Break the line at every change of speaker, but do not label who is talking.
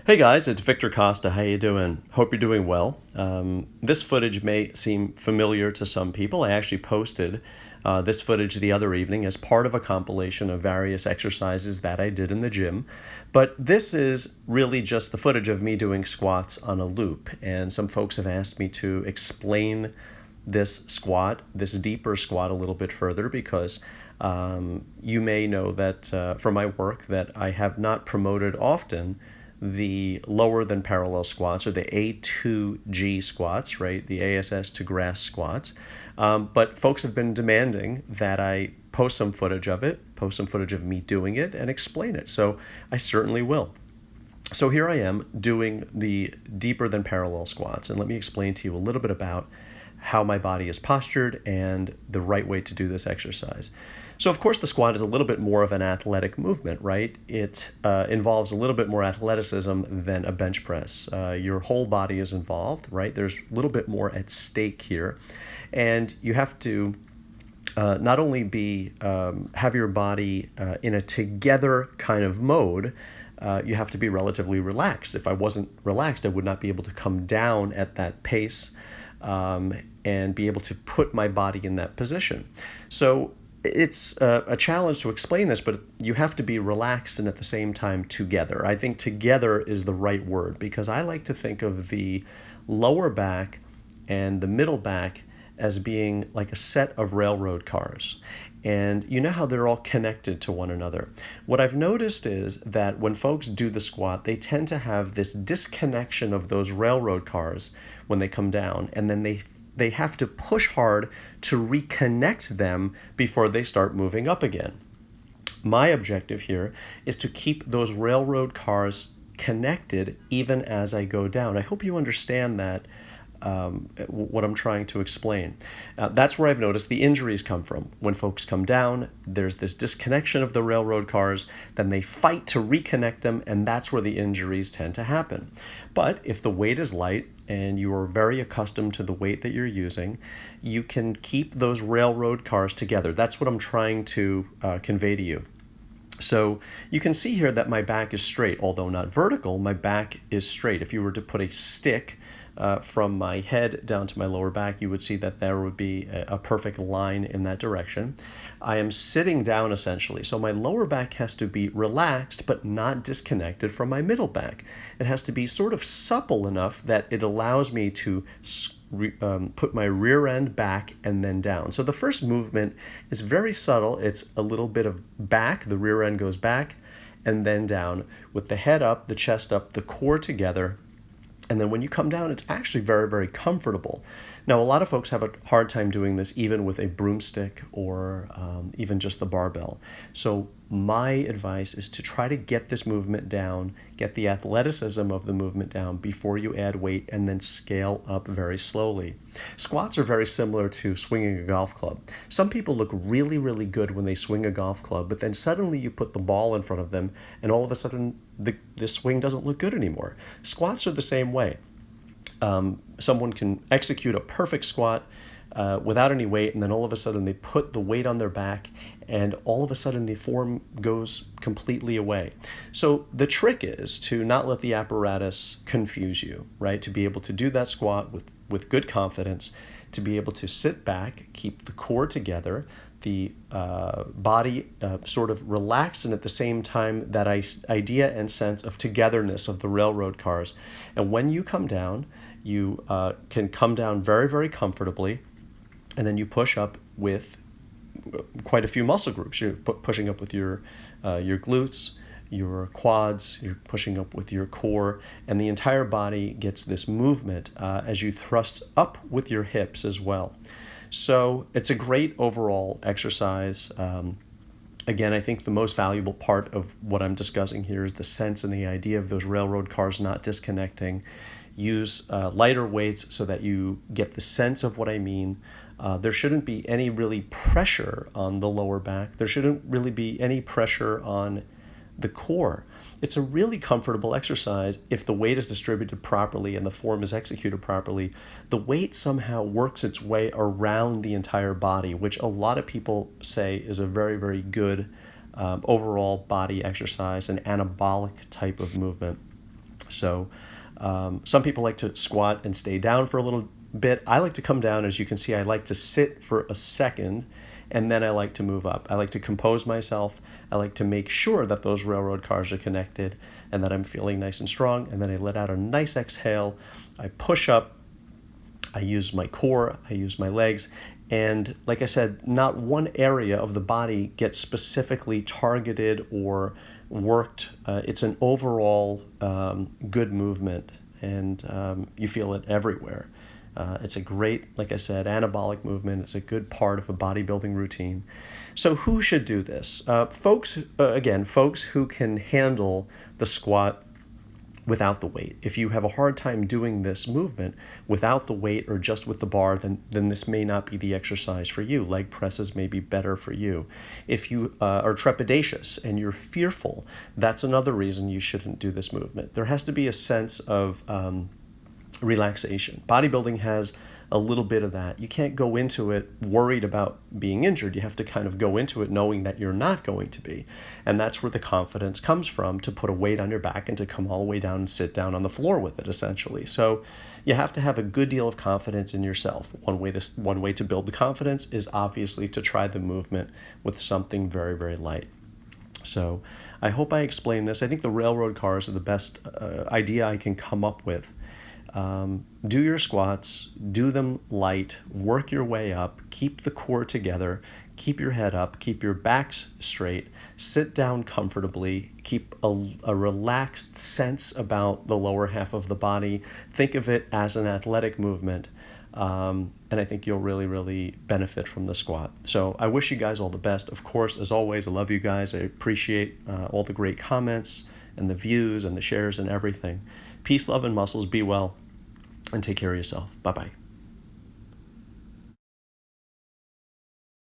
Hey guys, it's Victor Costa. How you doing? Hope you're doing well. This footage may seem familiar to some people. I actually posted this footage the other evening as part of a compilation of various exercises that I did in the gym. But this is really just the footage of me doing squats on a loop. And some folks have asked me to explain this squat, this deeper squat, a little bit further because you may know that from my work that I have not promoted often the lower than parallel squats, or the A2G squats, right? The ASS to grass squats. But folks have been demanding that I post some footage of it, post some footage of me doing it, and explain it. So I certainly will. So here I am doing the deeper than parallel squats, and let me explain to you a little bit about how my body is postured and the right way to do this exercise. So of course the squat is a little bit more of an athletic movement, right? It involves a little bit more athleticism than a bench press. Your whole body is involved, right? There's a little bit more at stake here. And you have to not only have your body in a together kind of mode, you have to be relatively relaxed. If I wasn't relaxed, I would not be able to come down at that pace and be able to put my body in that position. So it's a challenge to explain this, but you have to be relaxed and at the same time together. I think together is the right word because I like to think of the lower back and the middle back as being like a set of railroad cars. And you know how they're all connected to one another. What I've noticed is that when folks do the squat, they tend to have this disconnection of those railroad cars when they come down, and then they have to push hard to reconnect them before they start moving up again. My objective here is to keep those railroad cars connected even as I go down. I hope you understand that what I'm trying to explain. That's where I've noticed the injuries come from. When folks come down, there's this disconnection of the railroad cars, then they fight to reconnect them, and that's where the injuries tend to happen. But if the weight is light and you are very accustomed to the weight that you're using, you can keep those railroad cars together. That's what I'm trying to convey to you. So you can see here that my back is straight, although not vertical, my back is straight. If you were to put a stick from my head down to my lower back, you would see that there would be a perfect line in that direction. I am sitting down essentially, so my lower back has to be relaxed but not disconnected from my middle back. It has to be sort of supple enough that it allows me to put my rear end back and then down. So the first movement is very subtle. It's a little bit of back, the rear end goes back and then down with the head up, the chest up, the core together. And then when you come down, it's actually very, very comfortable. Now, a lot of folks have a hard time doing this even with a broomstick or even just the barbell. So my advice is to try to get this movement down, get the athleticism of the movement down before you add weight, and then scale up very slowly. Squats are very similar to swinging a golf club. Some people look really, really good when they swing a golf club, but then suddenly you put the ball in front of them, and all of a sudden the swing doesn't look good anymore. Squats are the same way. Someone can execute a perfect squat without any weight, and then all of a sudden they put the weight on their back, and all of a sudden the form goes completely away. So the trick is to not let the apparatus confuse you, right? To be able to do that squat with good confidence, to be able to sit back, keep the core together, the body sort of relaxed, and at the same time that idea and sense of togetherness of the railroad cars. And when you come down, you can come down very, very comfortably, and then you push up with quite a few muscle groups. You're pushing up with your glutes, your quads, you're pushing up with your core, and the entire body gets this movement as you thrust up with your hips as well. So it's a great overall exercise. Again, I think the most valuable part of what I'm discussing here is the sense and the idea of those railroad cars not disconnecting. Use lighter weights so that you get the sense of what I mean. There shouldn't be any really pressure on the lower back. There shouldn't really be any pressure on the core. It's a really comfortable exercise if the weight is distributed properly and the form is executed properly. The weight somehow works its way around the entire body, which a lot of people say is a very, very good overall body exercise, an anabolic type of movement. So some people like to squat and stay down for a little bit. I like to come down. As you can see, I like to sit for a second, and then I like to move up. I like to compose myself. I like to make sure that those railroad cars are connected and that I'm feeling nice and strong. And then I let out a nice exhale. I push up. I use my core. I use my legs. And like I said, not one area of the body gets specifically targeted or worked. It's an overall good movement, and you feel it everywhere. It's a great, like I said, anabolic movement. It's a good part of a bodybuilding routine. So who should do this? Folks who can handle the squat without the weight. If you have a hard time doing this movement without the weight or just with the bar, then this may not be the exercise for you. Leg presses may be better for you. If you are trepidatious and you're fearful, that's another reason you shouldn't do this movement. There has to be a sense of relaxation. Bodybuilding has a little bit of that. You can't go into it worried about being injured. You have to kind of go into it knowing that you're not going to be. And that's where the confidence comes from, to put a weight on your back and to come all the way down and sit down on the floor with it, essentially. So you have to have a good deal of confidence in yourself. One way to build the confidence is obviously to try the movement with something very, very light. So I hope I explained this. I think the railroad cars are the best idea I can come up with. Do your squats, do them light, work your way up, keep the core together, keep your head up, keep your backs straight, sit down comfortably, keep a relaxed sense about the lower half of the body. Think of it as an athletic movement. And I think you'll really, really benefit from the squat. So I wish you guys all the best. Of course, as always, I love you guys. I appreciate all the great comments and the views and the shares and everything. Peace, love, and muscles. Be well, and take care of yourself. Bye-bye.